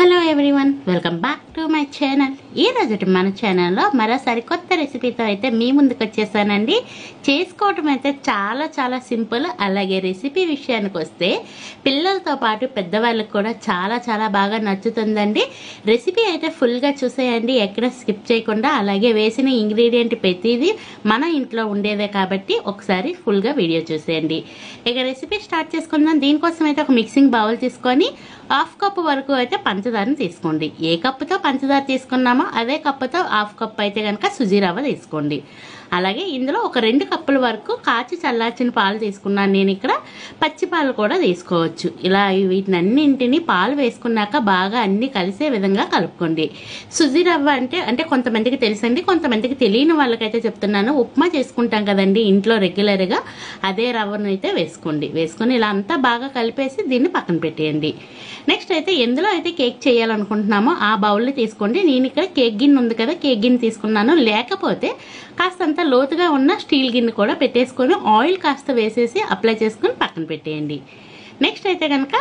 Hello everyone, welcome back to my channel. ఈ రోజు మన ఛానల్లో మరోసారి కొత్త రెసిపీతో అయితే మీ ముందుకు వచ్చేసానండి. చేసుకోవటం అయితే చాలా చాలా సింపుల్. అలాగే రెసిపీ విషయానికి వస్తే పిల్లలతో పాటు పెద్దవాళ్ళకి కూడా చాలా చాలా బాగా నచ్చుతుందండి. రెసిపీ అయితే ఫుల్గా చూసేయండి, ఎక్కడ స్కిప్ చేయకుండా. అలాగే వేసిన ఇంగ్రీడియంట్ ప్రతిదీ మన ఇంట్లో ఉండేదే కాబట్టి ఒకసారి ఫుల్గా వీడియో చూసేయండి. ఇక రెసిపీ స్టార్ట్ చేసుకుందాం. దీనికోసం అయితే ఒక మిక్సింగ్ బౌల్ తీసుకొని హాఫ్ కప్ వరకు అయితే పంచదారని తీసుకోండి. ఏ కప్పుతో పంచదార తీసుకున్నామో అదే కప్పుతో హాఫ్ కప్ అయితే కనుక సుజీ రవ్వ తీసుకోండి. అలాగే ఇందులో ఒక 2 కప్పుల వరకు కాచి చల్లార్చిన పాలు తీసుకున్నాను నేను. ఇక్కడ పచ్చి పాలు కూడా తీసుకోవచ్చు. ఇలా వీటినన్నింటినీ పాలు వేసుకున్నాక బాగా అన్నీ కలిసే విధంగా కలుపుకోండి. సుజీ రవ్వ అంటే కొంతమందికి తెలుసండి, కొంతమందికి తెలియని వాళ్ళకైతే చెప్తున్నాను. ఉప్మా చేసుకుంటాం కదండి ఇంట్లో రెగ్యులర్గా, అదే రవ్వను అయితే వేసుకోండి. వేసుకొని ఇలా అంతా బాగా కలిపేసి దీన్ని పక్కన పెట్టేయండి. నెక్స్ట్ అయితే ఎందులో అయితే కేక్ చేయాలనుకుంటున్నామో ఆ బౌల్ని తీసుకోండి. నేను ఇక్కడ కేక్ గిన్నె ఉంది కదా, కేక్ గిన్నె తీసుకున్నాను. లేకపోతే కాస్తంత లోతుగా ఉన్న స్టీల్ గిన్నె కూడా పెట్టేసుకొని ఆయిల్ కాస్త వేసేసి అప్లై చేసుకొని పక్కన పెట్టేయండి. నెక్స్ట్ అయితే కనుక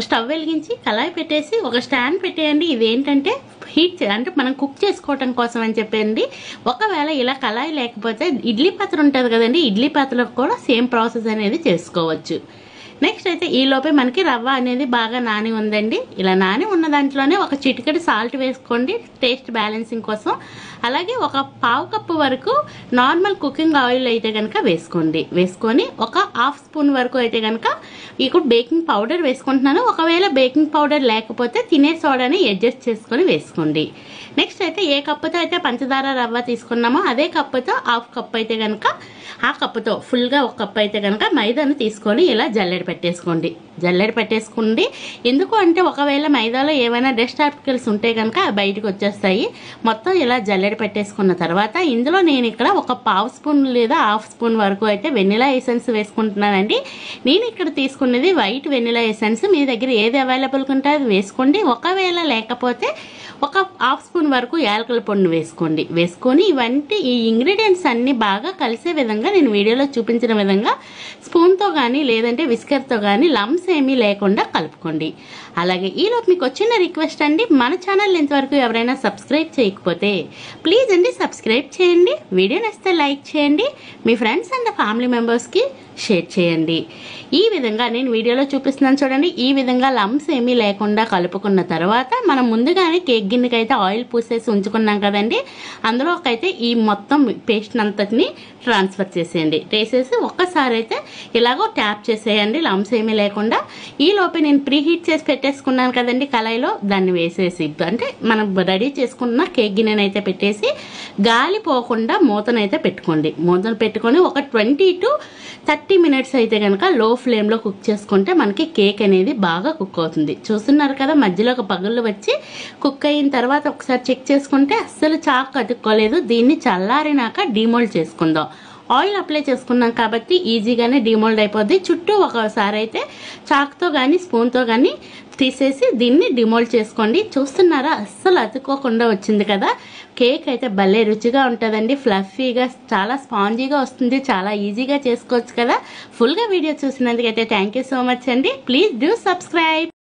స్టవ్ వెలిగించి కళాయి పెట్టేసి ఒక స్టాండ్ పెట్టేయండి. ఇదేంటంటే హీట్ అంటే మనం కుక్ చేసుకోవటం కోసం అని చెప్పండి. ఒకవేళ ఇలా కళాయి లేకపోతే ఇడ్లీ పాత్ర ఉంటుంది కదండి, ఇడ్లీ పాత్రలో కూడా సేమ్ ప్రాసెస్ అనేది చేసుకోవచ్చు. నెక్స్ట్ అయితే ఈ లోపే మనకి రవ్వ అనేది బాగా నాని ఉందండి. ఇలా నాని ఉన్న దాంట్లోనే ఒక చిటికెడు సాల్ట్ వేసుకోండి టేస్ట్ బ్యాలెన్సింగ్ కోసం. అలాగే ఒక పావు కప్పు వరకు నార్మల్ కుకింగ్ ఆయిల్ అయితే కనుక వేసుకోండి. వేసుకొని ఒక హాఫ్ స్పూన్ వరకు అయితే కనుక ఇక్కడ బేకింగ్ పౌడర్ వేసుకుంటున్నాను. ఒకవేళ బేకింగ్ పౌడర్ లేకపోతే తినే సోడాని అడ్జస్ట్ చేసుకొని వేసుకోండి. నెక్స్ట్ అయితే ఏ కప్పుతో అయితే పంచదార రవ్వ తీసుకున్నామో అదే కప్పుతో హాఫ్ కప్ అయితే కనుక ఆ కప్పుతో ఫుల్గా ఒక కప్ అయితే కనుక మైదాను తీసుకొని ఇలా జల్లెడ పెట్టేసుకోండి. ఎందుకు అంటే ఒకవేళ మైదాలో ఏమైనా డస్ట్ పార్టికల్స్ ఉంటే కనుక బయటకు వచ్చేస్తాయి. మొత్తం ఇలా జల్లెడ పెట్టేసుకున్న తర్వాత ఇందులో నేను ఇక్కడ ఒక పావు స్పూన్ లేదా హాఫ్ స్పూన్ వరకు అయితే వెనిలా ఎసెన్స్ వేసుకుంటున్నానండి. నేను ఇక్కడ తీసుకున్నది వైట్ వెనిలా ఎసెన్స్. మీ దగ్గర ఏది అవైలబుల్గా ఉంటే అది వేసుకోండి. ఒకవేళ లేకపోతే ఒక హాఫ్ స్పూన్ వరకు యాలకుల పొడిని వేసుకోండి. వేసుకొని ఈ ఇంగ్రీడియంట్స్ అన్ని బాగా కలిసే విధంగా నేను వీడియోలో చూపించిన విధంగా స్పూన్తో కానీ లేదంటే విస్కర్తో కానీ లమ్స్ ఏమీ లేకుండా కలుపుకోండి. అలాగే ఈలోపు మీకు వచ్చిన రిక్వెస్ట్ అండి, మన ఛానల్ ఇంతవరకు ఎవరైనా సబ్స్క్రైబ్ చేయకపోతే ప్లీజ్ అండి సబ్స్క్రైబ్ చేయండి. వీడియో నచ్చితే లైక్ చేయండి. మీ ఫ్రెండ్స్ అండ్ ఫ్యామిలీ మెంబర్స్కి షేర్ చేయండి. ఈ విధంగా నేను వీడియోలో చూపిస్తున్నాను చూడండి. ఈ విధంగా లమ్స్ ఏమీ లేకుండా కలుపుకున్న తర్వాత మనం ముందుగానే కేక్ గిన్నెకి అయితే ఆయిల్ పూసేసి ఉంచుకున్నాం కదండి, అందులోకైతే ఈ మొత్తం పేస్ట్ అంతటిని ట్రాన్స్ఫర్ చేసేయండి. వేసేసి ఒక్కసారి అయితే ఇలాగో ట్యాప్ చేసేయండి లమ్స్ ఏమీ లేకుండా. ఈ లోపే నేను ప్రీ హీట్ చేసి పెట్టేసుకున్నాను కదండి కళాయిలో, దాన్ని వేసేసి అంటే మనం రెడీ చేసుకున్న కేక్ గిన్నెని అయితే పెట్టేసి గాలి పోకుండా మూతనైతే పెట్టుకోండి. మూతను పెట్టుకొని ఒక 20 to 30 minutes అయితే కనుక లో ఫ్లేమ్లో కుక్ చేసుకుంటే మనకి కేక్ అనేది బాగా కుక్ అవుతుంది. చూస్తున్నారు కదా, మధ్యలో ఒక పగుళ్ళు వచ్చి కుక్ అయిన తర్వాత ఒకసారి చెక్ చేసుకుంటే అస్సలు చాక్ అతుక్కోలేదు. దీన్ని చల్లారినాక డీమోల్డ్ చేసుకుందాం. ఆయిల్ అప్లై చేసుకున్నాం కాబట్టి ఈజీగానే డీమోల్డ్ అయిపోద్ది. చుట్టూ ఒకసారి అయితే చాక్తో కానీ స్పూన్తో కానీ తీసేసి దీన్ని డిమోల్డ్ చేసుకోండి. చూస్తున్నారా, అస్సలు అతుక్కోకుండా వచ్చింది కదా. కేక్ అయితే భలే రుచిగా ఉంటుందండి. ఫ్లఫీగా చాలా స్పాంజీగా వస్తుంది. చాలా ఈజీగా చేసుకోవచ్చు కదా. ఫుల్గా వీడియో చూసినందుకైతే థ్యాంక్ యూ సో మచ్ అండి. Please do subscribe.